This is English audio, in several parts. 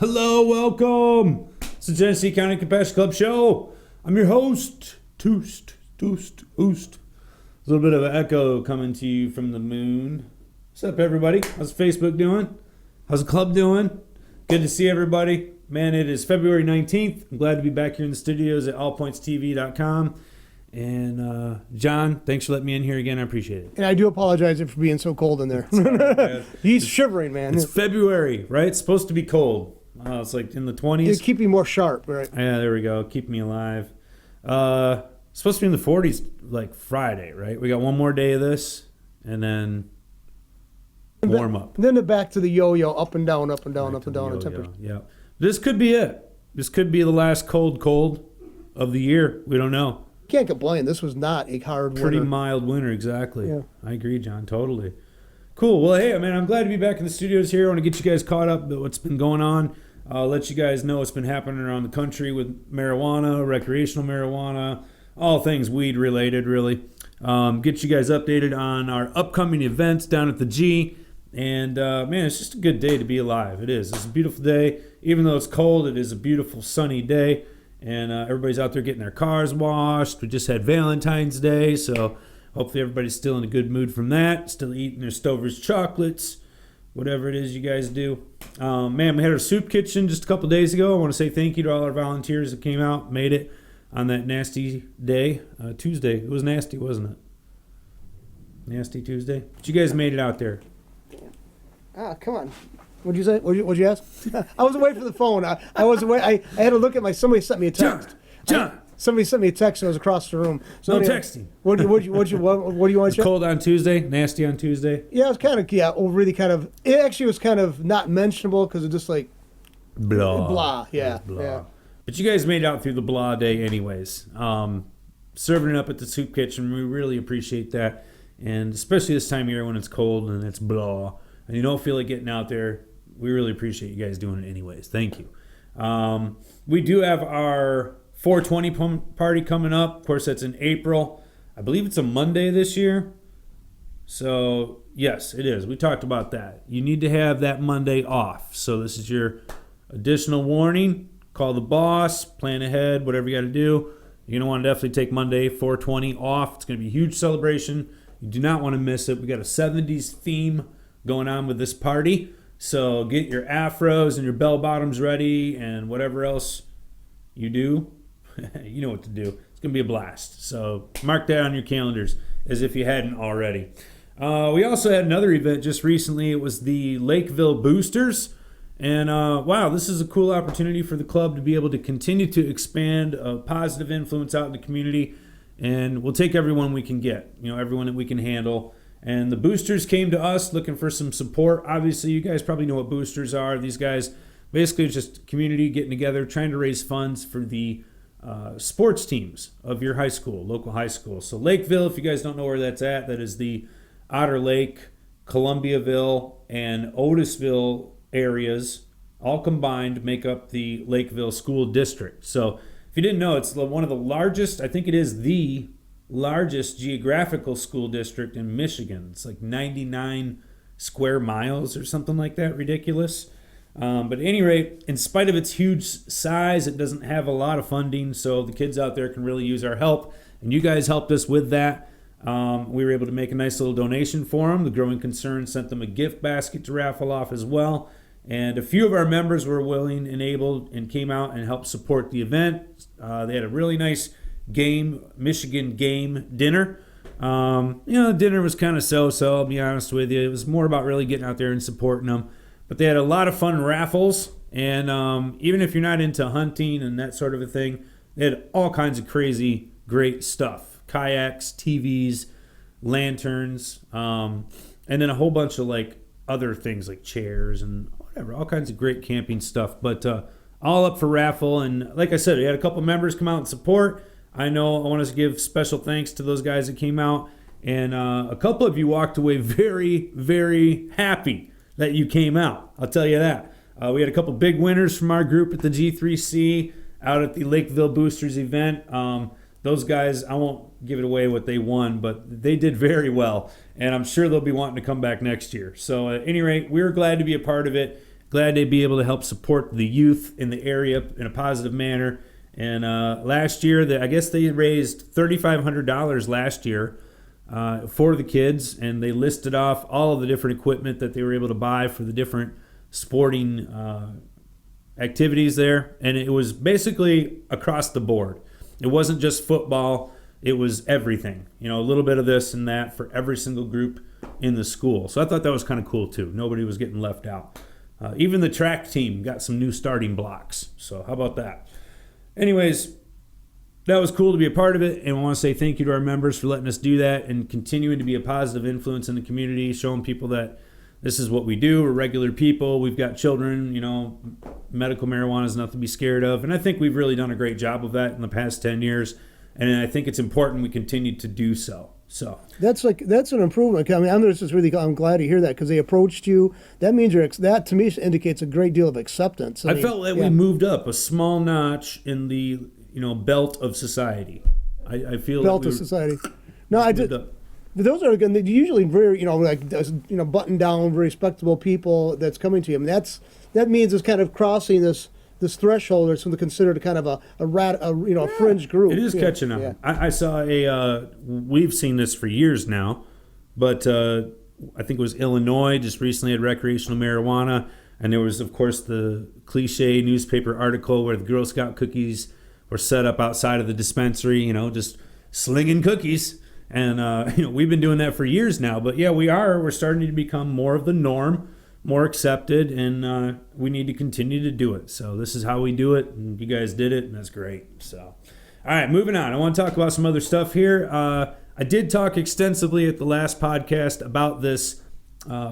Hello, welcome. It's the Genesee County Compassion Club show. I'm your host, Toost. A little bit of an echo coming to you from the moon. What's up, everybody? How's Facebook doing? How's the club doing? Good to see everybody. Man, it is February 19th. I'm glad to be back here in the studios at allpointstv.com. And John, thanks for letting me in here again. I appreciate it. And I do apologize for being so cold in there. Right, He's shivering, man. It's February, right? It's supposed to be cold. It's like in the 20s. It'll keep you more sharp, right? Yeah, there we go. Keep me alive. Supposed to be in the 40s like Friday, right? We got one more day of this, and then warm up. And then back to the yo-yo, up and down, up and down, up and down. Temperature. Yeah. This could be it. This could be the last cold of the year. We don't know. Can't complain. This was not a hard winter. Pretty mild winter, exactly. Yeah. I agree, John. Totally. Cool. Well, hey, man, I'm glad to be back in the studios here. I want to get you guys caught up with what's been going on. Let you guys know what's been happening around the country with marijuana, recreational marijuana, all things weed related, really. Get you guys updated on our upcoming events down at the G. And, man, it's just a good day to be alive. It is. It's a beautiful day. Even though it's cold, it is a beautiful sunny day. And everybody's out there getting their cars washed. We just had Valentine's Day, so hopefully everybody's still in a good mood from that. Still eating their Stover's chocolates, whatever it is you guys do. Man, we had our soup kitchen just a couple days ago. I want to say thank you to all our volunteers that came out, made it on that nasty day, Tuesday. It was nasty, wasn't it? Nasty Tuesday. But you guys made it out there. Ah, come on. What'd you say? What'd you ask? I was away from the phone. I was away. I had to look at somebody sent me a text. John. Somebody sent me a text and I was across the room. So No anyway, texting. What do you want to check? Cold on Tuesday, nasty on Tuesday. Yeah, it was kind of, really kind of, it actually was kind of not mentionable because it just like, Blah. Yeah. But you guys made it out through the blah day anyways. Serving it up at the soup kitchen, we really appreciate that. And especially this time of year when it's cold and it's blah, and you don't feel like getting out there, we really appreciate you guys doing it anyways. Thank you. We do have our 420 party coming up. Of course, that's in April. I believe it's a Monday this year. So, yes, it is. We talked about that. You need to have that Monday off. So this is your additional warning. Call the boss, plan ahead, whatever you got to do. You're going to want to definitely take Monday, 420 off. It's going to be a huge celebration. You do not want to miss it. We got a 70s theme going on with this party. So get your afros and your bell bottoms ready and whatever else you do. You know what to do. It's going to be a blast. So mark that on your calendars as if you hadn't already. We also had another event just recently. It was the Lakeville Boosters. And wow, this is a cool opportunity for the club to be able to continue to expand a positive influence out in the community. And we'll take everyone we can get, everyone that we can handle. And the boosters came to us looking for some support. Obviously, you guys probably know what boosters are. These guys basically just community getting together, trying to raise funds for the sports teams of your high school, local high school. So Lakeville, if you guys don't know where that's at, that is the Otter Lake, Columbiaville, and Otisville areas, all combined make up the Lakeville School District. So if you didn't know, it's one of the largest, I think it is the largest geographical school district in Michigan. It's like 99 square miles or something like that. Ridiculous. But at any rate, in spite of its huge size, it doesn't have a lot of funding, so the kids out there can really use our help. And you guys helped us with that. We were able to make a nice little donation for them. The Growing Concern sent them a gift basket to raffle off as well. And a few of our members were willing and able and came out and helped support the event. They had a really nice Michigan game dinner. The dinner was kind of so-so, I'll be honest with you. It was more about really getting out there and supporting them. But they had a lot of fun raffles. And even if you're not into hunting and that sort of a thing, they had all kinds of crazy, great stuff. Kayaks, TVs, lanterns, and then a whole bunch of other things like chairs and whatever, all kinds of great camping stuff. But all up for raffle. And like I said, we had a couple members come out and support. I want to give special thanks to those guys that came out. And a couple of you walked away very, very happy that you came out. I'll tell you that. We had a couple big winners from our group at the G3C out at the Lakeville Boosters event. Those guys, I won't give it away what they won, but they did very well. And I'm sure they'll be wanting to come back next year. So at any rate, we're glad to be a part of it. glad to be able to help support the youth in the area in a positive manner. And last year, I guess they raised $3,500 last year for the kids, and they listed off all of the different equipment that they were able to buy for the different sporting activities there. And it was basically across the board. It wasn't just football. It was everything. A little bit of this and that for every single group in the school. So I thought that was kind of cool, too. Nobody was getting left out. Even the track team got some new starting blocks. So how about that? Anyways, that was cool to be a part of it, and I want to say thank you to our members for letting us do that and continuing to be a positive influence in the community, showing people that this is what we do. We're regular people. We've got children. Medical marijuana is nothing to be scared of, and I think we've really done a great job of that in the past 10 years, and I think it's important we continue to do so. So that's an improvement. I mean, I'm glad to hear that because they approached you. That means that to me indicates a great deal of acceptance. I felt that we moved up a small notch in the belt of society. I feel belt of society. No, I did. Those are again usually very button down, very respectable people that's coming to you. I mean, that means it's kind of crossing this threshold or something considered kind of a fringe group. It is catching on. Yeah. I saw we've seen this for years now, but I think it was Illinois just recently had recreational marijuana, and there was, of course, the cliche newspaper article where the Girl Scout cookies were set up outside of the dispensary, just slinging cookies. And, we've been doing that for years now. But, yeah, we're starting to become more of the norm, more accepted, and we need to continue to do it. So this is how we do it, and you guys did it, and that's great. So, all right, moving on. I want to talk about some other stuff here. I did talk extensively at the last podcast about this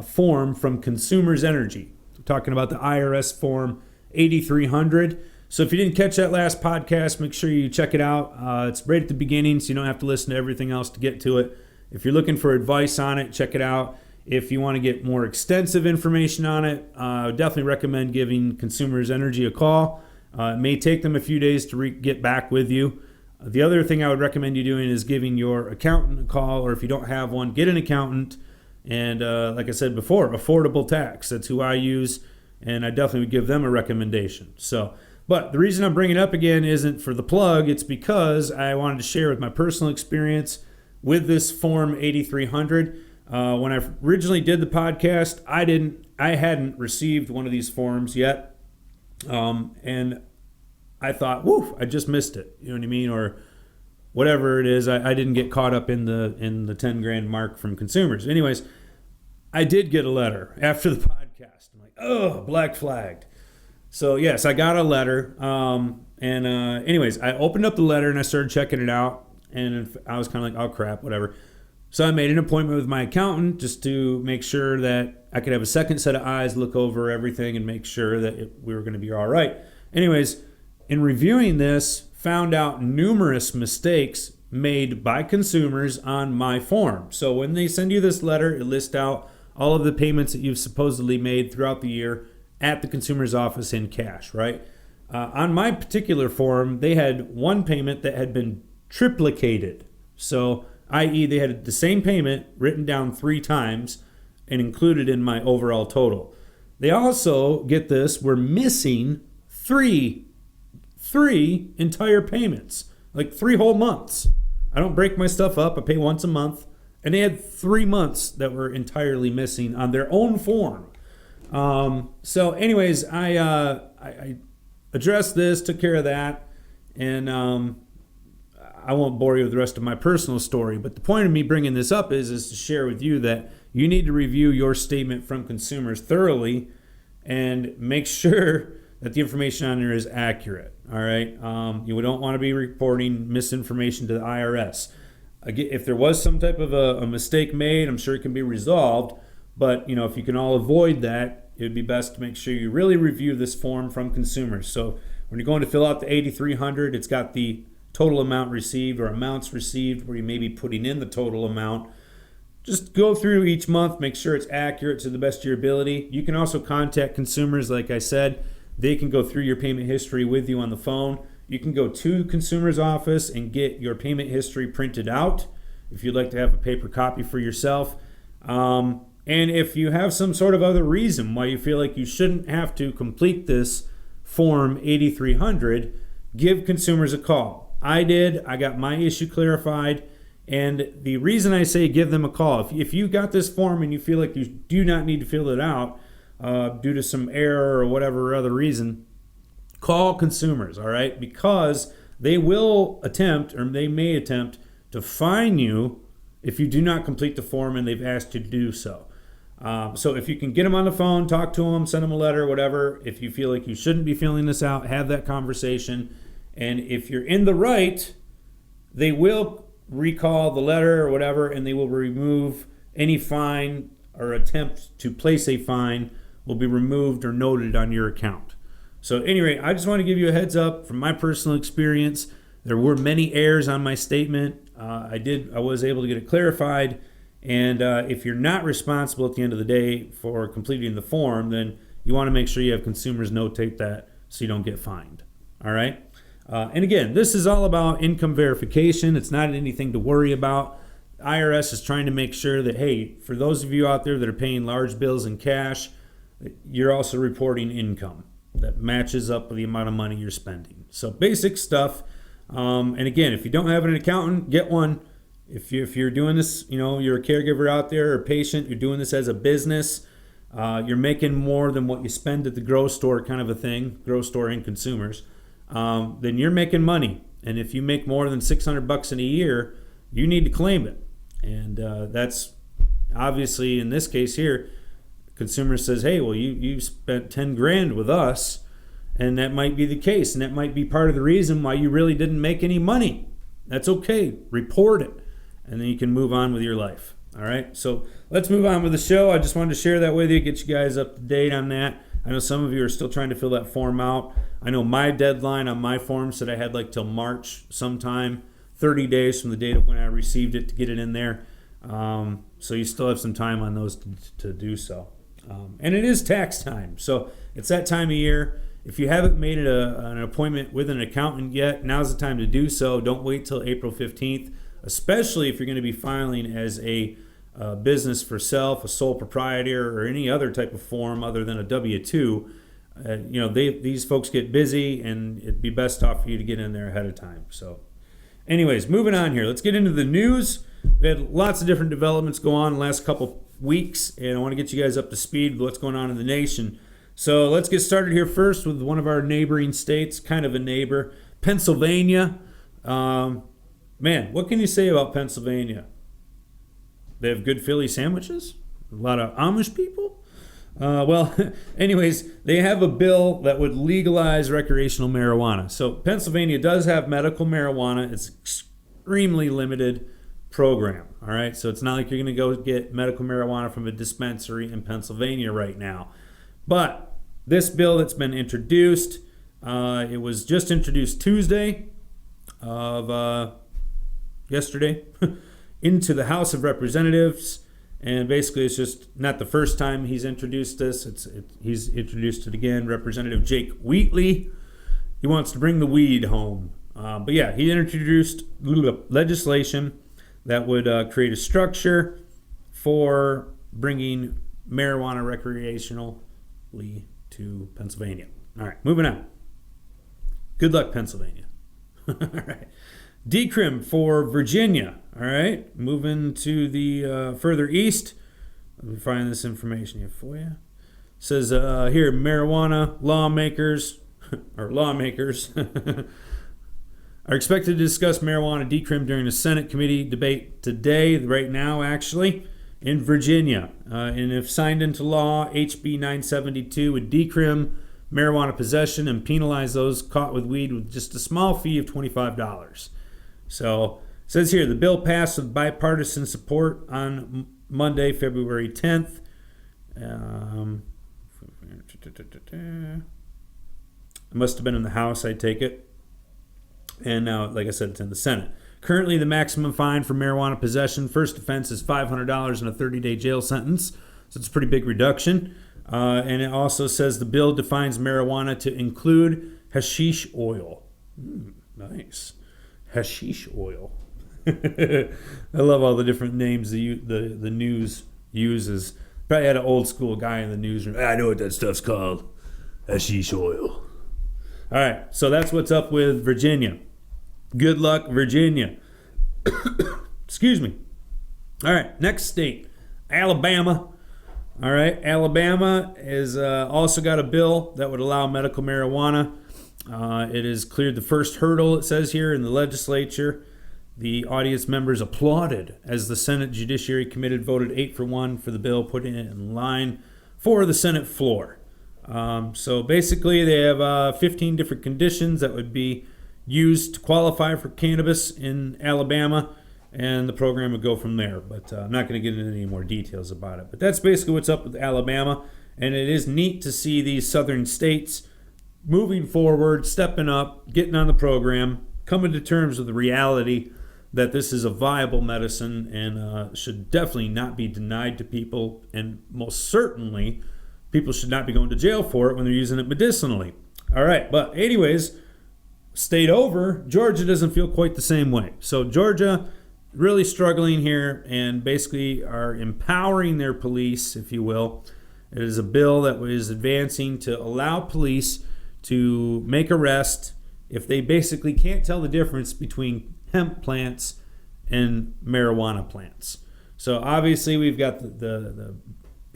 form from Consumers Energy. I'm talking about the IRS Form 8300. So if you didn't catch that last podcast, make sure you check it out. It's right at the beginning, so you don't have to listen to everything else to get to it. If you're looking for advice on it, check it out. If you want to get more extensive information on it, I would definitely recommend giving Consumers Energy a call. It may take them a few days to get back with you. The other thing I would recommend you doing is giving your accountant a call, or if you don't have one, get an accountant. And like I said before, Affordable Tax. That's who I use, and I definitely would give them a recommendation. But the reason I'm bringing it up again isn't for the plug. It's because I wanted to share with my personal experience with this Form 8300. When I originally did the podcast, I hadn't received one of these forms yet, and I thought, "Woof, I just missed it." You know what I mean, or whatever it is. I didn't get caught up in the 10 grand mark from consumers. Anyways, I did get a letter after the podcast. I'm like, "Oh, black flagged." So yes, I got a letter, anyways, I opened up the letter and I started checking it out, and I was kind of like, "Oh crap, whatever." So I made an appointment with my accountant just to make sure that I could have a second set of eyes look over everything and make sure that we were going to be all right. Anyways, in reviewing this, found out numerous mistakes made by consumers on my form. So when they send you this letter, it lists out all of the payments that you've supposedly made throughout the year at the consumer's office in cash, right? On my particular form, they had one payment that had been triplicated. So, i.e., they had the same payment written down 3 times and included in my overall total. They also, get this, were missing three entire payments, like 3 whole months. I don't break my stuff up. I pay once a month. And they had 3 months that were entirely missing on their own form. So anyways, I addressed this, took care of that, and I won't bore you with the rest of my personal story, but the point of me bringing this up is to share with you that you need to review your statement from consumers thoroughly and make sure that the information on there is accurate, all right? You don't want to be reporting misinformation to the IRS. If there was some type of a mistake made, I'm sure it can be resolved. But, if you can all avoid that, it would be best to make sure you really review this form from consumers. So when you're going to fill out the 8300, it's got the total amount received or amounts received where you may be putting in the total amount. Just go through each month, make sure it's accurate to the best of your ability. You can also contact consumers, like I said. They can go through your payment history with you on the phone. You can go to consumer's office and get your payment history printed out if you'd like to have a paper copy for yourself. And if you have some sort of other reason why you feel like you shouldn't have to complete this Form 8300, give consumers a call. I did. I got my issue clarified. And the reason I say give them a call, if you got this form and you feel like you do not need to fill it out due to some error or whatever other reason, call consumers, all right? Because they will attempt, or they may attempt, to fine you if you do not complete the form and they've asked you to do so. So if you can get them on the phone, talk to them, send them a letter, whatever. If you feel like you shouldn't be filling this out, have that conversation. And if you're in the right, they will recall the letter or whatever, and they will remove any fine, or attempt to place a fine will be removed or noted on your account. So at any rate, I just want to give you a heads up from my personal experience. There were many errors on my statement. I was able to get it clarified. And if you're not responsible at the end of the day for completing the form, then you want to make sure you have consumers notate that so you don't get fined. All right? And again, this is all about income verification. It's not anything to worry about. IRS is trying to make sure that, hey, for those of you out there that are paying large bills in cash, you're also reporting income that matches up with the amount of money you're spending. So basic stuff. And again, if you don't have an accountant, get one. If you're doing this, you're a caregiver out there or patient, you're doing this as a business, you're making more than what you spend at the grocery store, kind of a thing, grocery store and consumers, then you're making money. And if you make more than $600 in a year, you need to claim it. And that's obviously, in this case here, consumer says, hey, well, you spent 10 grand with us, and that might be the case, and that might be part of the reason why you really didn't make any money. That's okay. Report it, and then you can move on with your life. All right, so let's move on with the show. I just wanted to share that with you, get you guys up to date on that. I know some of you are still trying to fill that form out. I know my deadline on my form said I had till March sometime, 30 days from the date of when I received it to get it in there. So you still have some time on those to do so. And it is tax time, so it's that time of year. If you haven't made it an appointment with an accountant yet, now's the time to do so. Don't wait till April 15th, especially if you're going to be filing as a business for self, a sole proprietor, or any other type of form other than a W-2. These folks get busy, and it'd be best off for you to get in there ahead of time. So anyways, moving on here. Let's get into the news. We had lots of different developments go on in the last couple weeks, and I want to get you guys up to speed with what's going on in the nation. So let's get started here first with one of our neighboring states, kind of a neighbor, Pennsylvania. Man, what can you say about Pennsylvania? They have good Philly sandwiches? A lot of Amish people? Anyways, they have a bill that would legalize recreational marijuana. So Pennsylvania does have medical marijuana. It's extremely limited program, all right? So it's not like you're going to go get medical marijuana from a dispensary in Pennsylvania right now. But this bill that's been introduced, it was just introduced Tuesday of yesterday into the House of Representatives, and basically it's just not the first time he's introduced this. He's introduced it again. Representative Jake Wheatley, he wants to bring the weed home. But yeah, he introduced legislation that would create a structure for bringing marijuana recreationally to Pennsylvania. All right, moving on. Good luck, Pennsylvania. All right. Decrim for Virginia. All right, moving to the further east. Let me find this information here for you. It says here, marijuana lawmakers are expected to discuss marijuana decrim during the Senate committee debate today, right now actually, in Virginia. And if signed into law, HB 972 would decrim marijuana possession and penalize those caught with weed with just a small fee of $25. So it says here, the bill passed with bipartisan support on Monday, February 10th. It must have been in the House, I take it. And now, like I said, it's in the Senate. Currently, the maximum fine for marijuana possession, first offense, is $500 and a 30-day jail sentence. So it's a pretty big reduction. And it also says the bill defines marijuana to include hashish oil. Nice. Hashish oil. I love all the different names the news uses. Probably had an old school guy in the newsroom. I know what that stuff's called. Hashish oil. All right, so that's what's up with Virginia. Good luck, Virginia. Excuse me. All right, next state, Alabama. All right, Alabama has also got a bill that would allow medical marijuana. It has cleared the first hurdle, it says here, in the legislature. The audience members applauded as the Senate Judiciary Committee voted 8-1 for the bill, putting it in line for the Senate floor. So basically, they have 15 different conditions that would be used to qualify for cannabis in Alabama, and the program would go from there. But I'm not going to get into any more details about it. But that's basically what's up with Alabama, and it is neat to see these southern states moving forward, stepping up, getting on the program, coming to terms with the reality that this is a viable medicine and should definitely not be denied to people, and most certainly people should not be going to jail for it when they're using it medicinally. All right, but anyways, state over, Georgia doesn't feel quite the same way. So Georgia really struggling here and basically are empowering their police, if you will. It is a bill that was advancing to allow police to make arrests if they basically can't tell the difference between hemp plants and marijuana plants. So obviously we've got the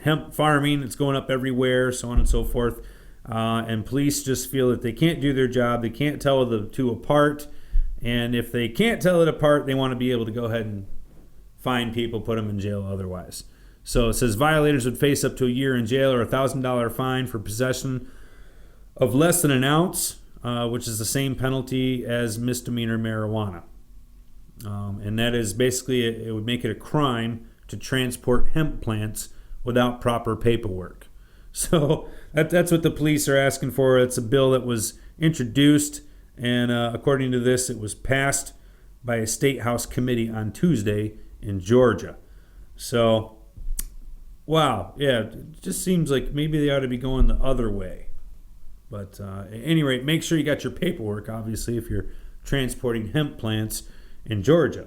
hemp farming, it's going up everywhere, so on and so forth. And police just feel that they can't do their job, they can't tell the two apart. And if they can't tell it apart, they want to be able to go ahead and fine people, put them in jail otherwise. So it says violators would face up to a year in jail or a $1,000 fine for possession of less than an ounce, which is the same penalty as misdemeanor marijuana. And that is basically, it would make it a crime to transport hemp plants without proper paperwork. So that's what the police are asking for. It's a bill that was introduced, and according to this, it was passed by a state house committee on Tuesday in Georgia. So, wow, yeah, it just seems like maybe they ought to be going the other way. But at any rate, make sure you got your paperwork, obviously, if you're transporting hemp plants in Georgia.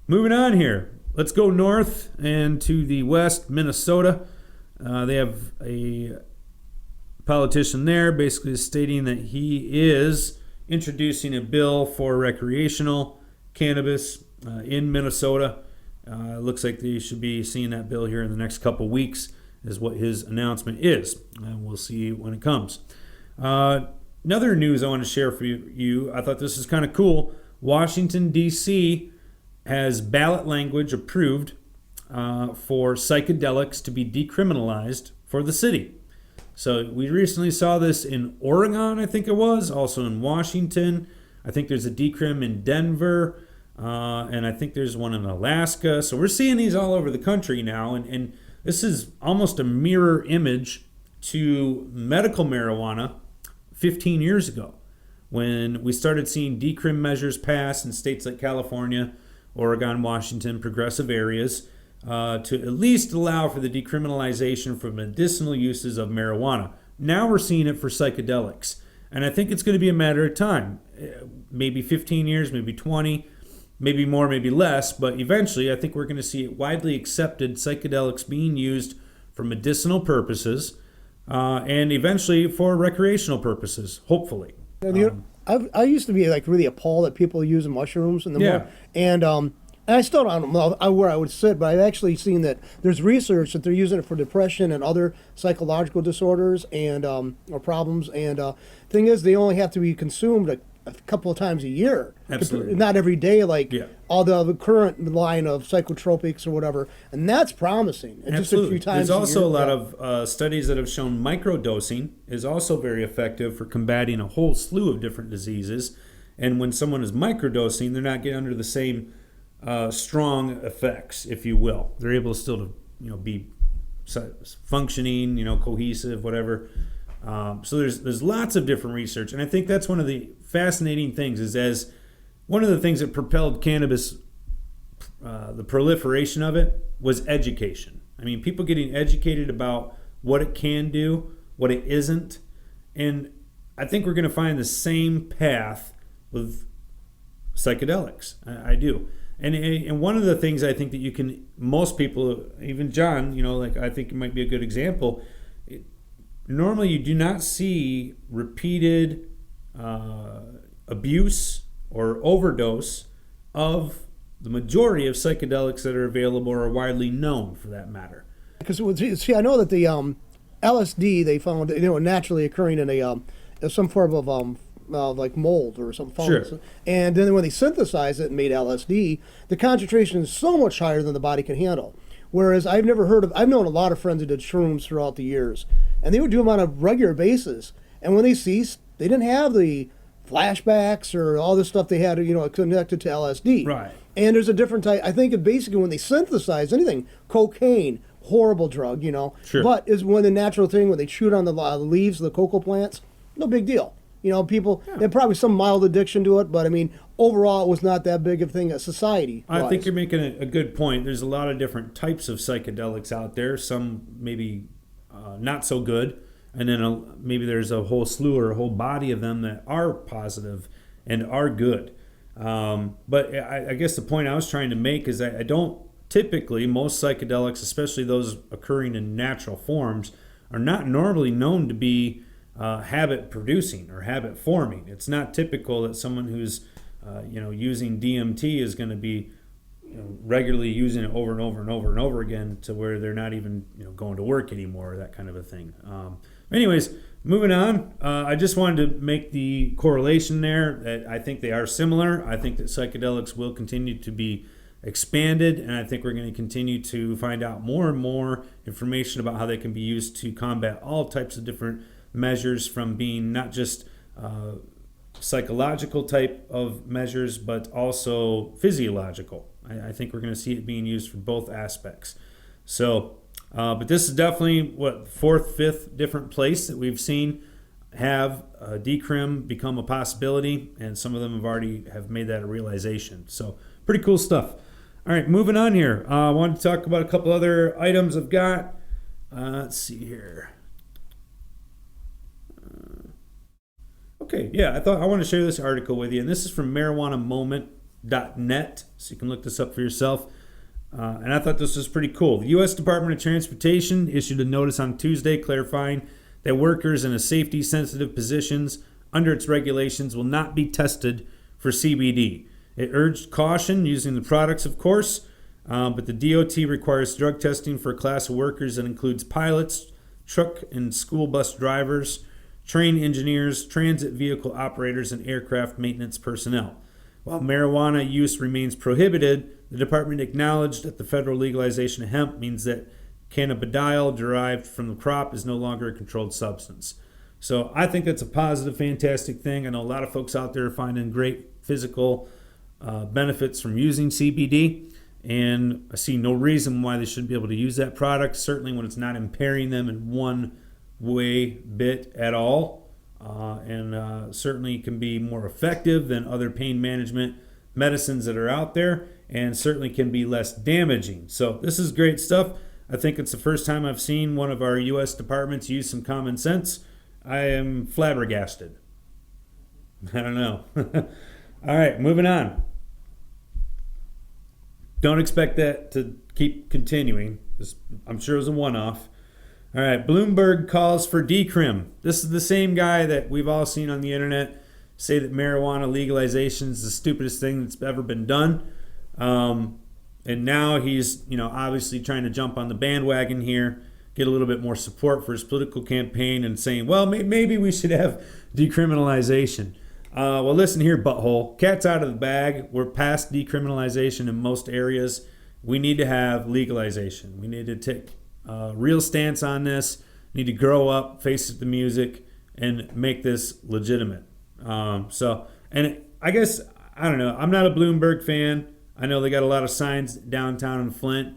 Moving on here, let's go north and to the west, Minnesota. They have a politician there basically stating that he is introducing a bill for recreational cannabis in Minnesota. Looks like they should be seeing that bill here in the next couple weeks is what his announcement is. And we'll see when it comes. Another news I want to share for you, I thought this is kind of cool. Washington, D.C. has ballot language approved for psychedelics to be decriminalized for the city. So we recently saw this in Oregon, I think it was, also in Washington. I think there's a decrim in Denver, and I think there's one in Alaska. So we're seeing these all over the country now, and this is almost a mirror image to medical marijuana 15 years ago, when we started seeing decrim measures passed in states like California, Oregon, Washington, progressive areas, to at least allow for the decriminalization for medicinal uses of marijuana. Now we're seeing it for psychedelics. And I think it's going to be a matter of time. Maybe 15 years, maybe 20, maybe more, maybe less. But eventually, I think we're going to see widely accepted psychedelics being used for medicinal purposes and eventually for recreational purposes, hopefully. And I used to be like really appalled that people use mushrooms and and I still don't know where I would sit, but I've actually seen that there's research that they're using it for depression and other psychological disorders and or problems. And thing is, they only have to be consumed a couple of times a year. Absolutely. Not every day, like all the current line of psychotropics or whatever. And that's promising. And Absolutely. Just a few times There's also a lot of studies that have shown microdosing is also very effective for combating a whole slew of different diseases. And when someone is microdosing, they're not getting under the same strong effects, if you will. They're able to still to be functioning, cohesive, whatever. So there's lots of different research, and I think that's one of the fascinating things. Is as one of the things that propelled cannabis, the proliferation of it was education. I mean, people getting educated about what it can do, what it isn't, and I think we're going to find the same path with psychedelics. I do. And one of the things I think that you can, most people, even John, like I think it might be a good example. Normally, you do not see repeated abuse or overdose of the majority of psychedelics that are available or are widely known, for that matter. Because see, I know that the LSD they found naturally occurring in some form of like mold or some fungus. Sure. And then when they synthesized it and made LSD, the concentration is so much higher than the body can handle. Whereas I've known a lot of friends who did shrooms throughout the years, and they would do them on a regular basis. And when they ceased, they didn't have the flashbacks or all this stuff they had, connected to LSD. Right. And there's a different type. I think basically when they synthesize anything, cocaine, horrible drug, Sure. But is when the natural thing when they chewed on the leaves of the cocoa plants, no big deal. People, they had probably some mild addiction to it, but I mean, overall, it was not that big of a thing as society. I think you're making a good point. There's a lot of different types of psychedelics out there. Some maybe not so good, and then maybe there's a whole slew or a whole body of them that are positive and are good. But I guess the point I was trying to make is that I don't typically, most psychedelics, especially those occurring in natural forms, are not normally known to be habit producing or habit forming. It's not typical that someone who's using DMT is going to be regularly using it over and over and over and over again to where they're not even going to work anymore, that kind of a thing. Anyways, moving on, I just wanted to make the correlation there that I think they are similar. I think that psychedelics will continue to be expanded, and I think we're going to continue to find out more and more information about how they can be used to combat all types of different measures, from being not just psychological type of measures, but also physiological. I think we're going to see it being used for both aspects. So, but this is definitely fourth, fifth different place that we've seen have decrim become a possibility, and some of them have made that a realization. So, pretty cool stuff. All right, moving on here. I wanted to talk about a couple other items I've got. Let's see here. Okay, yeah, I want to share this article with you, and this is from marijuanamoment.net, so you can look this up for yourself. And I thought this was pretty cool. The U.S. Department of Transportation issued a notice on Tuesday clarifying that workers in a safety-sensitive positions under its regulations will not be tested for CBD. It urged caution using the products, of course, but the DOT requires drug testing for a class of workers that includes pilots, truck and school bus drivers, train engineers, transit vehicle operators, and aircraft maintenance personnel. While marijuana use remains prohibited, the department acknowledged that the federal legalization of hemp means that cannabidiol derived from the crop is no longer a controlled substance. So I think that's a positive, fantastic thing. I know a lot of folks out there are finding great physical benefits from using CBD, and I see no reason why they shouldn't be able to use that product, certainly when it's not impairing them in one way bit at all, and certainly can be more effective than other pain management medicines that are out there, and certainly can be less damaging. So this is great stuff. I think it's the first time I've seen one of our U.S. departments use some common sense. I am flabbergasted. I don't know. All right, moving on. Don't expect that to keep continuing. I'm sure it was a one-off. All right, Bloomberg calls for decrim. This is the same guy that we've all seen on the internet say that marijuana legalization is the stupidest thing that's ever been done. And now he's, obviously trying to jump on the bandwagon here, get a little bit more support for his political campaign, and saying, well, maybe we should have decriminalization. Well, listen here, butthole. Cat's out of the bag. We're past decriminalization in most areas. We need to have legalization. We need to take real stance on this. Need to grow up, face the music, and make this legitimate. I guess, I don't know. I'm not a Bloomberg fan. I know they got a lot of signs downtown in Flint.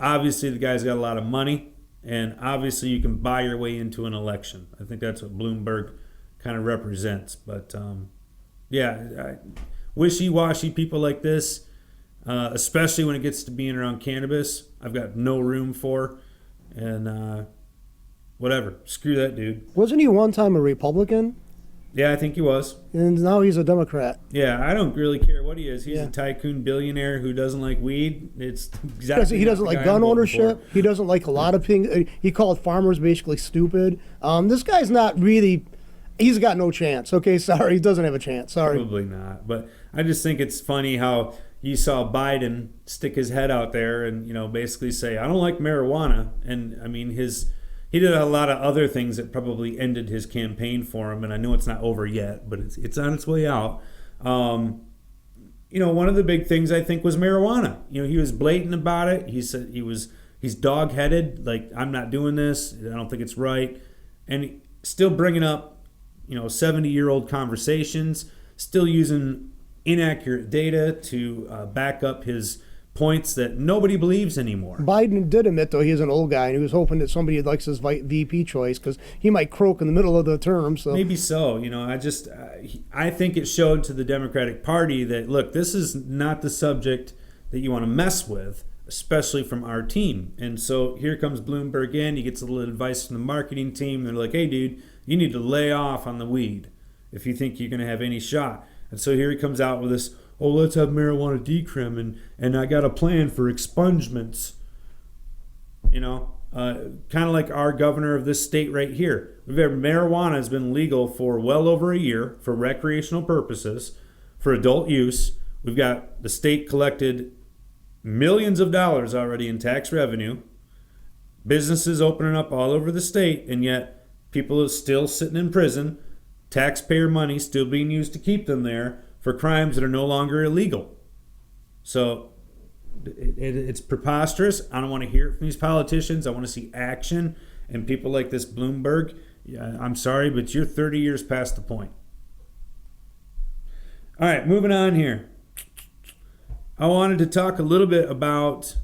Obviously, the guy's got a lot of money, and obviously you can buy your way into an election. I think that's what Bloomberg kind of represents. But, wishy-washy people like this, especially when it gets to being around cannabis, I've got no room for. And whatever, screw that dude. Wasn't he one time a Republican? Yeah, I think he was. And now he's a Democrat. Yeah, I don't really care what he is. He's Yeah. a tycoon billionaire who doesn't like weed. It's Because exactly he doesn't not the like guy I'm gun voting ownership. for. He doesn't like a lot of things. He called farmers basically stupid. This guy's not really. He's got no chance. Okay, sorry, he doesn't have a chance. Sorry. Probably not. But I just think it's funny how you saw Biden stick his head out there and, basically say, I don't like marijuana. And I mean, he did a lot of other things that probably ended his campaign for him. And I know it's not over yet, but it's on its way out. One of the big things I think was marijuana. He was blatant about it. He said he's dog-headed, like, I'm not doing this. I don't think it's right. And still bringing up 70-year-old conversations, still using inaccurate data to back up his points that nobody believes anymore. Biden did admit, though, he's an old guy, and he was hoping that somebody likes his VP choice because he might croak in the middle of the term. So maybe so. I think it showed to the Democratic Party that, look, this is not the subject that you want to mess with, especially from our team. And so here comes Bloomberg in. He gets a little advice from the marketing team. They're like, hey, dude, you need to lay off on the weed if you think you're going to have any shot. And so here he comes out with this, let's have marijuana decrim, and I got a plan for expungements. Kind of like our governor of this state right here. Marijuana has been legal for well over a year for recreational purposes, for adult use. We've got the state collected millions of dollars already in tax revenue. Businesses opening up all over the state, and yet people are still sitting in prison, taxpayer money still being used to keep them there for crimes that are no longer illegal. So it's preposterous. I don't want to hear it from these politicians. I want to see action. And people like this Bloomberg, I'm sorry, but you're 30 years past the point. All right, moving on here. I wanted to talk a little bit about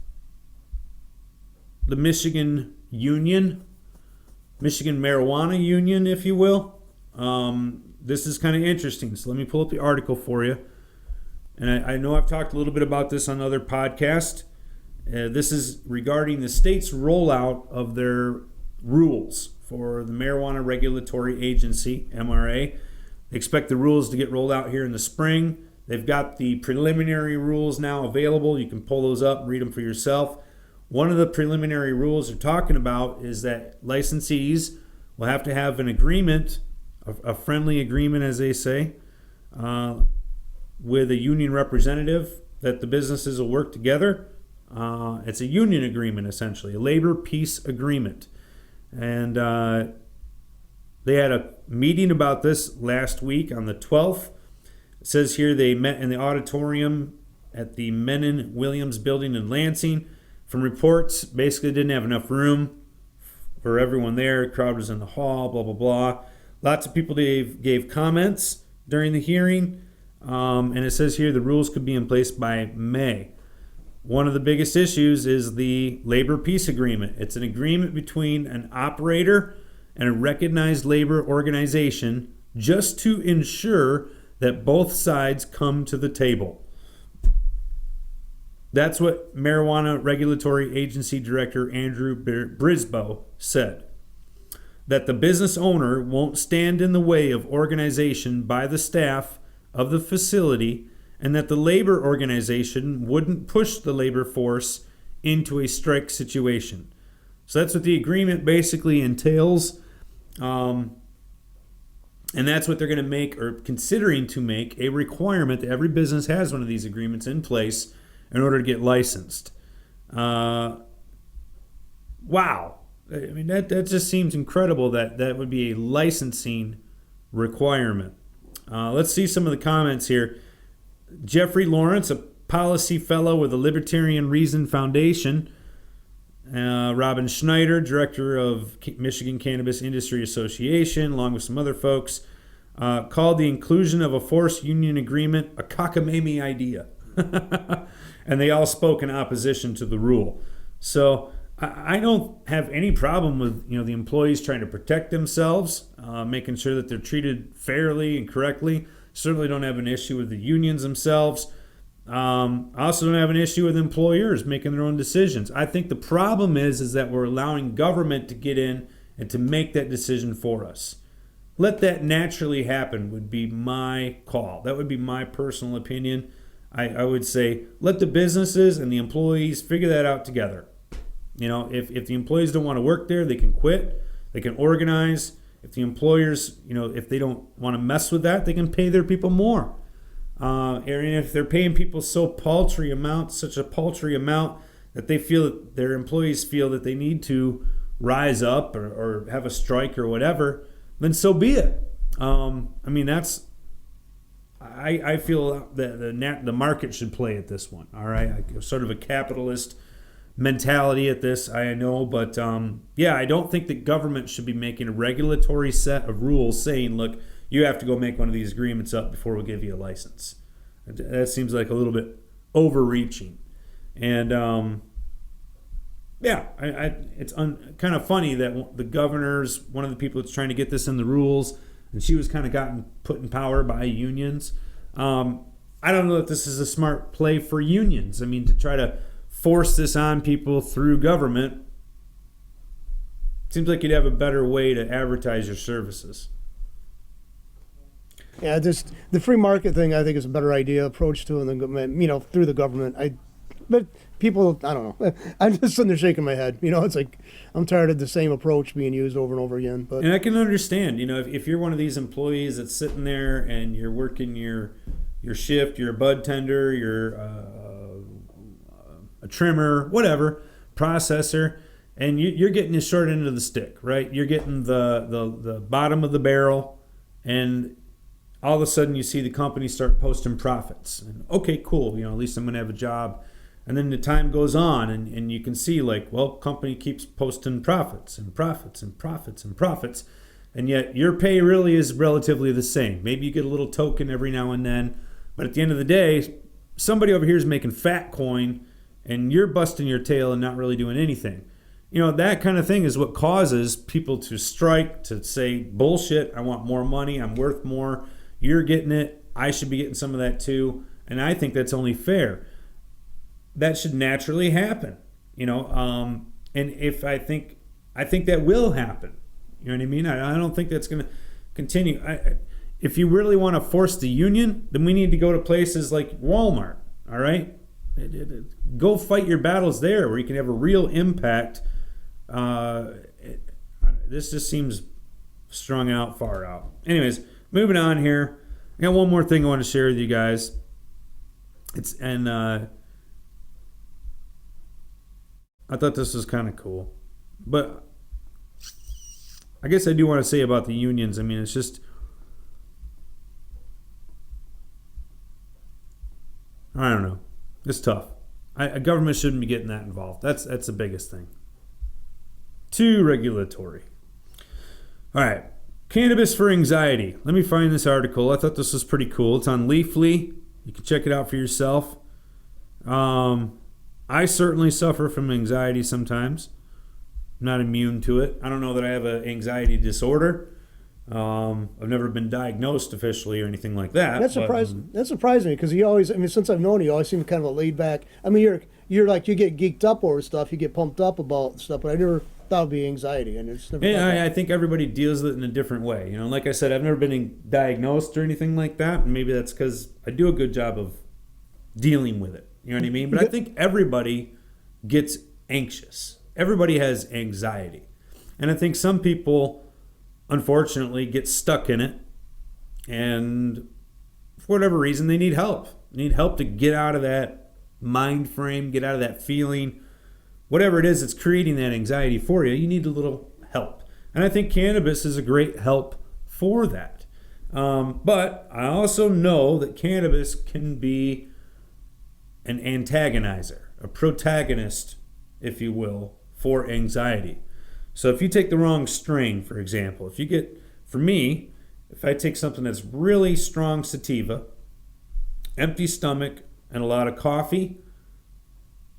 the Michigan Marijuana Union, if you will. This is kind of interesting. So let me pull up the article for you. And I know I've talked a little bit about this on other podcasts. This is regarding the state's rollout of their rules for the Marijuana Regulatory Agency, MRA. They expect the rules to get rolled out here in the spring. They've got the preliminary rules now available. You can pull those up and read them for yourself. One of the preliminary rules they're talking about is that licensees will have to have an agreement, a friendly agreement, as they say, with a union representative that the businesses will work together. It's a union agreement, essentially, a labor peace agreement. And they had a meeting about this last week on the 12th. It says here they met in the auditorium at the Menon Williams building in Lansing. From reports, basically didn't have enough room for everyone there. The crowd was in the hall, blah, blah, blah. Lots of people gave comments during the hearing. And it says here the rules could be in place by May. One of the biggest issues is the labor peace agreement. It's an agreement between an operator and a recognized labor organization just to ensure that both sides come to the table. That's what Marijuana Regulatory Agency Director Andrew Brisboe said. That the business owner won't stand in the way of organization by the staff of the facility, and that the labor organization wouldn't push the labor force into a strike situation. So that's what the agreement basically entails. And that's what they're going to make, or considering to make, a requirement that every business has one of these agreements in place in order to get licensed. Wow. I mean, that just seems incredible that would be a licensing requirement. Let's see some of the comments here. Jeffrey Lawrence, a policy fellow with the Libertarian Reason Foundation. Robin Schneider, director of Michigan Cannabis Industry Association, along with some other folks, called the inclusion of a forced union agreement a cockamamie idea. And they all spoke in opposition to the rule. So I don't have any problem with the employees trying to protect themselves, making sure that they're treated fairly and correctly. Certainly don't have an issue with the unions themselves. I also don't have an issue with employers making their own decisions. I think the problem is that we're allowing government to get in and to make that decision for us. let that naturally happen would be my call. That would be my personal opinion. I would say let the businesses and the employees figure that out together. If the employees don't want to work there, they can quit. They can organize. If the employers, if they don't want to mess with that, they can pay their people more. And if they're paying people such a paltry amount that they feel that their employees feel that they need to rise up or have a strike or whatever, then so be it. I feel that the market should play at this one. All right, sort of a capitalist mentality at this, I know, but I don't think that government should be making a regulatory set of rules saying, look, you have to go make one of these agreements up before we'll give you a license. That seems like a little bit overreaching. And it's kind of funny that the governor's one of the people that's trying to get this in the rules, and she was kind of gotten put in power by unions. I don't know if this is a smart play for unions. I mean, to try to force this on people through government, seems like you'd have a better way to advertise your services. Yeah, just the free market thing, I think, is a better approach to it, through the government. But people, I don't know. I'm just sitting there shaking my head. It's like I'm tired of the same approach being used over and over again. And I can understand, if you're one of these employees that's sitting there and you're working your shift, you're a bud tender, you're a trimmer, whatever, processor, and you're getting the short end of the stick, right? You're getting the bottom of the barrel, and all of a sudden you see the company start posting profits. And okay, cool, at least I'm going to have a job. And then the time goes on, and you can see, company keeps posting profits and profits and profits and profits, and yet your pay really is relatively the same. Maybe you get a little token every now and then, but at the end of the day, somebody over here is making fat coin, and you're busting your tail and not really doing anything. That kind of thing is what causes people to strike, to say, bullshit, I want more money, I'm worth more, you're getting it, I should be getting some of that too, and I think that's only fair. That should naturally happen, and if I think that will happen, you know what I mean? I don't think that's going to continue. If you really want to force the union, then we need to go to places like Walmart, all right? Go fight your battles there where you can have a real impact. This just seems strung out, far out. Anyways, moving on here. I got one more thing I want to share with you guys. I thought this was kind of cool. But I guess I do want to say about the unions. I mean, it's just, I don't know. It's tough. A government shouldn't be getting that involved. That's the biggest thing. Too regulatory. All right. Cannabis for anxiety. Let me find this article. I thought this was pretty cool. It's on Leafly. You can check it out for yourself. I certainly suffer from anxiety sometimes. I'm not immune to it. I don't know that I have an anxiety disorder. I've never been diagnosed officially or anything like that. That's surprising. That surprised me because you always, since I've known you, always seem kind of a laid back. You're like, you get geeked up over stuff, you get pumped up about stuff, but I never thought it'd be anxiety, and it's never. Yeah, I think everybody deals with it in a different way. Like I said, I've never been diagnosed or anything like that, and maybe that's because I do a good job of dealing with it. You know what I mean? But I think everybody gets anxious. Everybody has anxiety. And I think some people, unfortunately, get stuck in it. And for whatever reason, they need help. They need help to get out of that mind frame, get out of that feeling. Whatever it is that's creating that anxiety for you, you need a little help. And I think cannabis is a great help for that. But I also know that cannabis can be an antagonizer, a protagonist, if you will, for anxiety. So if you take the wrong strain, for example, for me, if I take something that's really strong sativa, empty stomach, and a lot of coffee,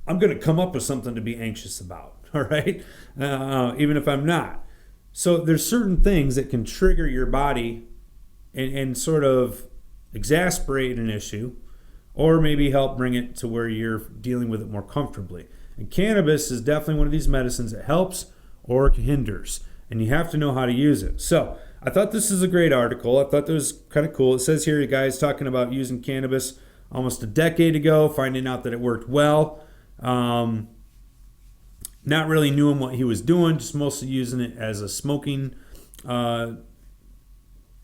I'm going to come up with something to be anxious about, all right? Even if I'm not. So there's certain things that can trigger your body and sort of exasperate an issue, or maybe help bring it to where you're dealing with it more comfortably. And cannabis is definitely one of these medicines that helps or hinders, and you have to know how to use it. So I thought this is a great article. I thought that was kind of cool. It says here, you guys talking about using cannabis almost a decade ago, finding out that it worked well. Not really knowing what he was doing, just mostly using it as a smoking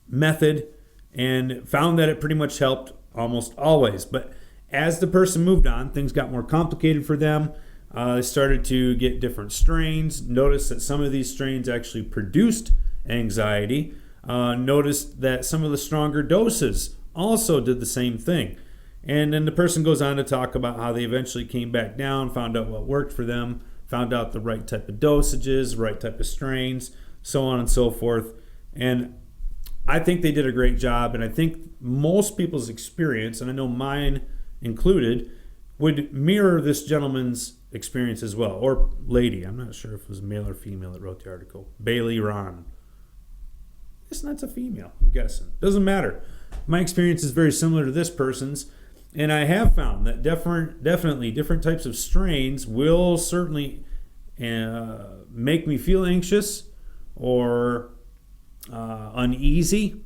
method, and found that it pretty much helped almost always. But as the person moved on, things got more complicated for them. They started to get different strains. Noticed that some of these strains actually produced anxiety. Noticed that some of the stronger doses also did the same thing. And then the person goes on to talk about how they eventually came back down, found out what worked for them, found out the right type of dosages, right type of strains, so on and so forth. And I think they did a great job. And I think most people's experience, and I know mine included, would mirror this gentleman's experience as well. Or lady. I'm not sure if it was male or female that wrote the article. Bailey Ron. That's a female, I'm guessing. Doesn't matter. My experience is very similar to this person's. And I have found that definitely different types of strains will certainly make me feel anxious or uneasy,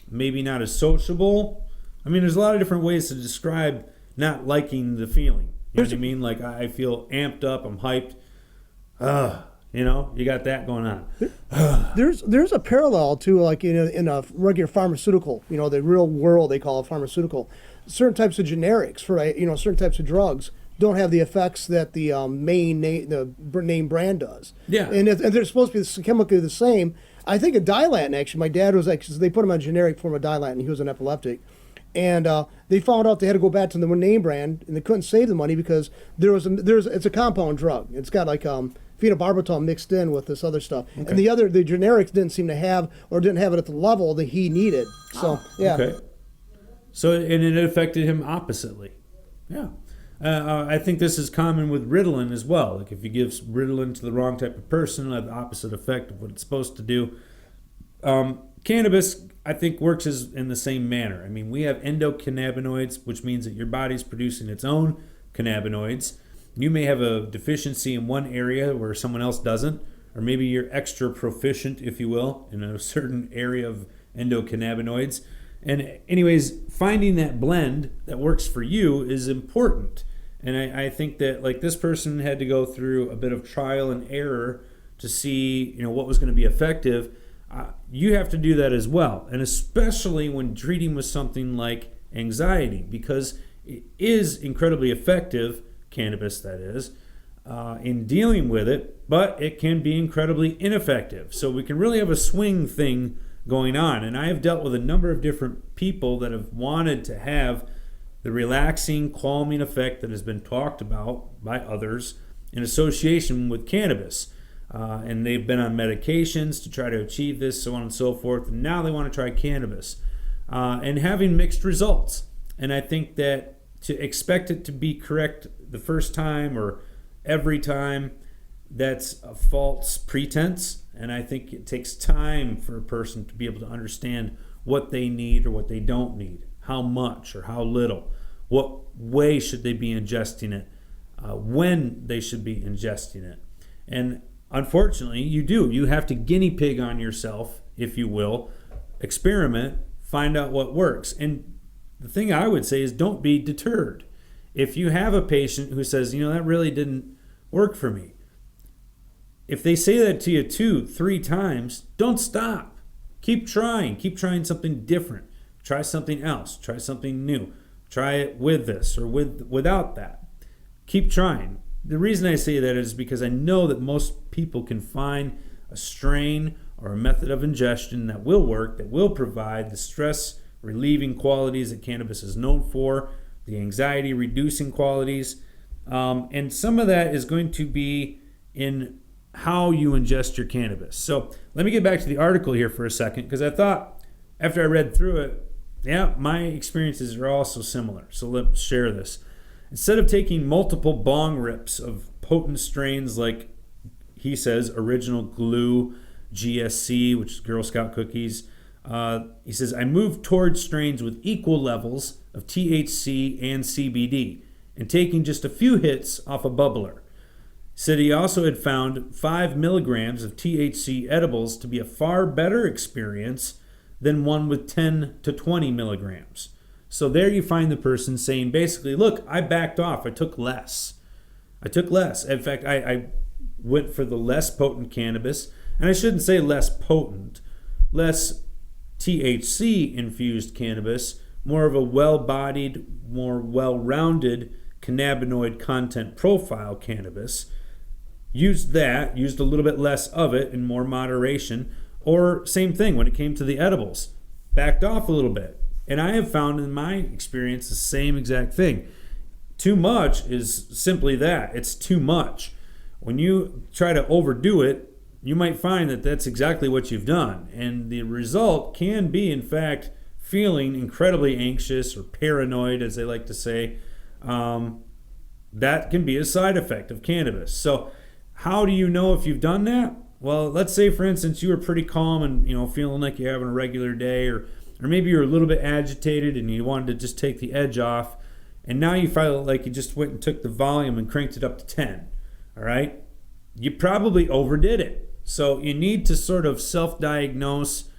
maybe not as sociable. I mean, there's a lot of different ways to describe not liking the feeling. You know what I mean? Like, I feel amped up, I'm hyped. You got that going on. There's a parallel to, like, in a regular pharmaceutical, the real world, they call it pharmaceutical. Certain types of generics for certain types of drugs don't have the effects that the name brand does. Yeah, and they're supposed to be chemically the same. I think a Dilantin, actually, my dad was actually, they put him on generic form of Dilantin. He was an epileptic, and they found out they had to go back to the name brand, and they couldn't save the money because it's a compound drug. It's got like phenobarbital mixed in with this other stuff, okay. And the generics didn't seem to have, or didn't have it at the level that he needed. So yeah. Okay. So, and it affected him oppositely. Yeah. I think this is common with Ritalin as well. Like, if you give Ritalin to the wrong type of person, it'll have the opposite effect of what it's supposed to do. Cannabis, I think, works in the same manner. I mean, we have endocannabinoids, which means that your body's producing its own cannabinoids. You may have a deficiency in one area where someone else doesn't, or maybe you're extra proficient, if you will, in a certain area of endocannabinoids. And anyways, finding that blend that works for you is important. And I think that, like, this person had to go through a bit of trial and error to see, what was going to be effective. You have to do that as well. And especially when treating with something like anxiety, because it is incredibly effective, cannabis that is, in dealing with it, but it can be incredibly ineffective. So we can really have a swing thing going on. And I have dealt with a number of different people that have wanted to have the relaxing, calming effect that has been talked about by others in association with cannabis. And they've been on medications to try to achieve this, so on and so forth. And now they want to try cannabis and having mixed results. And I think that to expect it to be correct the first time or every time, that's a false pretense. And I think it takes time for a person to be able to understand what they need or what they don't need, how much or how little, what way should they be ingesting it, when they should be ingesting it. And unfortunately, you have to guinea pig on yourself, if you will, experiment, find out what works. And the thing I would say is, don't be deterred. If you have a patient who says, that really didn't work for me, if they say that to you 2-3 times, don't stop. Keep trying something different. Try something else. Try something new. Try it with this or without that. Keep trying. The reason I say that is because I know that most people can find a strain or a method of ingestion that will work, that will provide the stress relieving qualities that cannabis is known for, the anxiety reducing qualities, and some of that is going to be in how you ingest your cannabis. So let me get back to the article here for a second, because I thought after I read through it, my experiences are also similar. So let's share this. Instead of taking multiple bong rips of potent strains like he says, Original Glue, GSC, which is Girl Scout cookies, he says, I moved towards strains with equal levels of THC and CBD and taking just a few hits off a bubbler. Said he also had found 5 milligrams of THC edibles to be a far better experience than one with 10 to 20 milligrams. So there you find the person saying basically, look, I backed off. I took less. In fact, I went for the less potent cannabis. And I shouldn't say less potent, less THC infused cannabis, more of a well-bodied, more well-rounded cannabinoid content profile cannabis. Used a little bit less of it in more moderation. Or same thing when it came to the edibles. Backed off a little bit. And I have found in my experience the same exact thing. Too much is simply that. It's too much. When you try to overdo it, you might find that that's exactly what you've done. And the result can be, in fact, feeling incredibly anxious or paranoid, as they like to say. That can be a side effect of cannabis. So how do you know if you've done that? Well, let's say, for instance, you were pretty calm and feeling like you're having a regular day, or maybe you're a little bit agitated and you wanted to just take the edge off, and now you feel like you just went and took the volume and cranked it up to 10. All right? You probably overdid it. So you need to sort of self-diagnose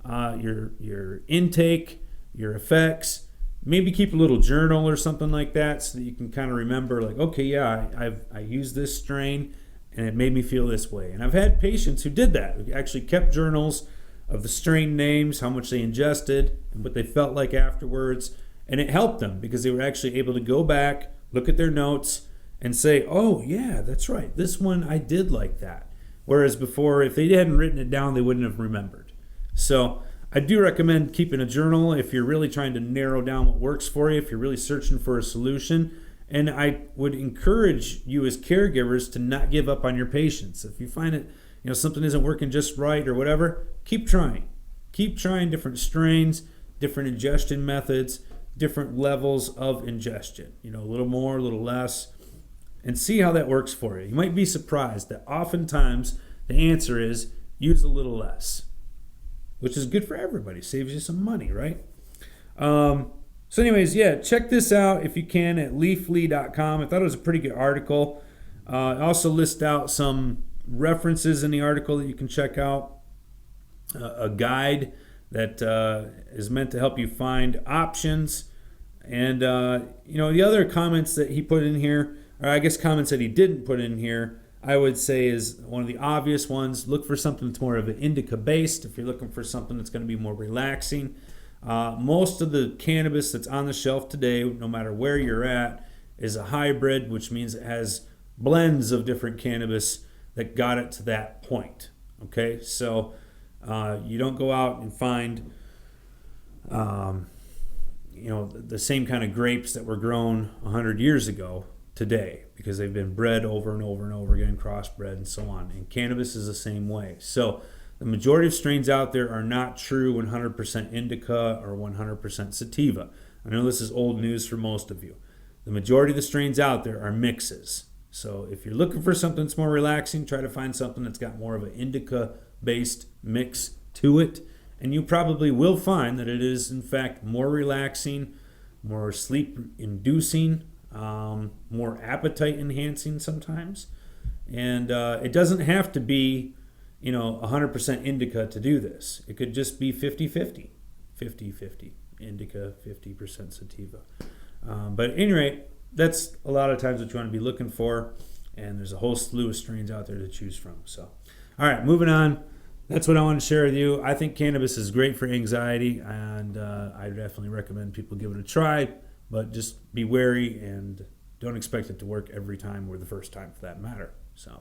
your intake, your effects. Maybe keep a little journal or something like that so that you can kind of remember, like, okay, yeah, I used this strain and it made me feel this way. And I've had patients who did that, who actually kept journals of the strain names, how much they ingested, and what they felt like afterwards. And it helped them because they were actually able to go back, look at their notes, and say, oh, yeah, that's right. This one, I did like that. Whereas before, if they hadn't written it down, they wouldn't have remembered. So I do recommend keeping a journal if you're really trying to narrow down what works for you, if you're really searching for a solution. And I would encourage you as caregivers to not give up on your patients. If you find it, something isn't working just right or whatever, keep trying. Keep trying different strains, different ingestion methods, different levels of ingestion. A little more, a little less, and see how that works for you. You might be surprised that oftentimes the answer is use a little less, which is good for everybody. Saves you some money, right? So anyways, yeah, check this out if you can at leafly.com. I thought it was a pretty good article. I also list out some references in the article that you can check out. A guide that is meant to help you find options. And, the other comments that he put in here, or I guess comments that he didn't put in here, I would say is one of the obvious ones. Look for something that's more of an indica based if you're looking for something that's going to be more relaxing. Most of the cannabis that's on the shelf today, no matter where you're at, is a hybrid, which means it has blends of different cannabis that got it to that point. Okay, so you don't go out and find the same kind of grapes that were grown 100 years ago today, because they've been bred over and over and over again, crossbred and so on. And cannabis is the same way. So the majority of strains out there are not true 100% indica or 100% sativa. I know this is old news for most of you. The majority of the strains out there are mixes. So if you're looking for something that's more relaxing, try to find something that's got more of an indica-based mix to it. And you probably will find that it is, in fact, more relaxing, more sleep-inducing, more appetite-enhancing sometimes. And it doesn't have to be 100% indica to do this. It could just be 50-50. 50-50 indica, 50% sativa. But at any rate, that's a lot of times what you want to be looking for. And there's a whole slew of strains out there to choose from. So, all right, moving on. That's what I want to share with you. I think cannabis is great for anxiety, and I definitely recommend people give it a try. But just be wary and don't expect it to work every time or the first time for that matter. So,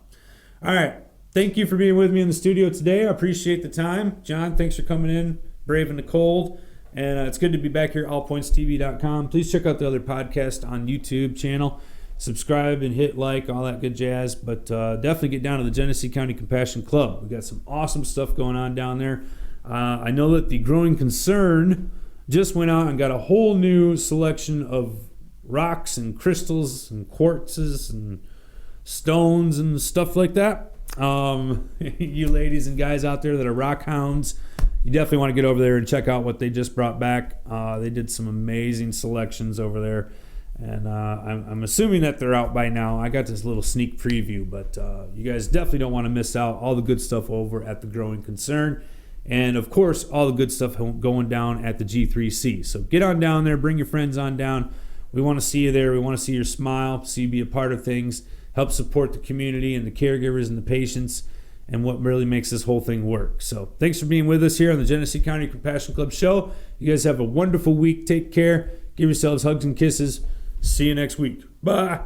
all right. Thank you for being with me in the studio today. I appreciate the time. John, thanks for coming in, braving the cold. And it's good to be back here at allpointstv.com. Please check out the other podcast on YouTube channel. Subscribe and hit like, all that good jazz. But definitely get down to the Genesee County Compassion Club. We've got some awesome stuff going on down there. I know that the Growing Concern just went out and got a whole new selection of rocks and crystals and quartzes and stones and stuff like that. You ladies and guys out there that are rock hounds, you definitely want to get over there and check out what they just brought back. They did some amazing selections over there. And I'm assuming that they're out by now. I got this little sneak preview, but you guys definitely don't want to miss out. All the good stuff over at the Growing Concern. And, of course, all the good stuff going down at the G3C. So get on down there. Bring your friends on down. We want to see you there. We want to see your smile, see you be a part of things, help support the community and the caregivers and the patients, and what really makes this whole thing work. So thanks for being with us here on the Genesee County Compassion Club show. You guys have a wonderful week. Take care. Give yourselves hugs and kisses. See you next week. Bye.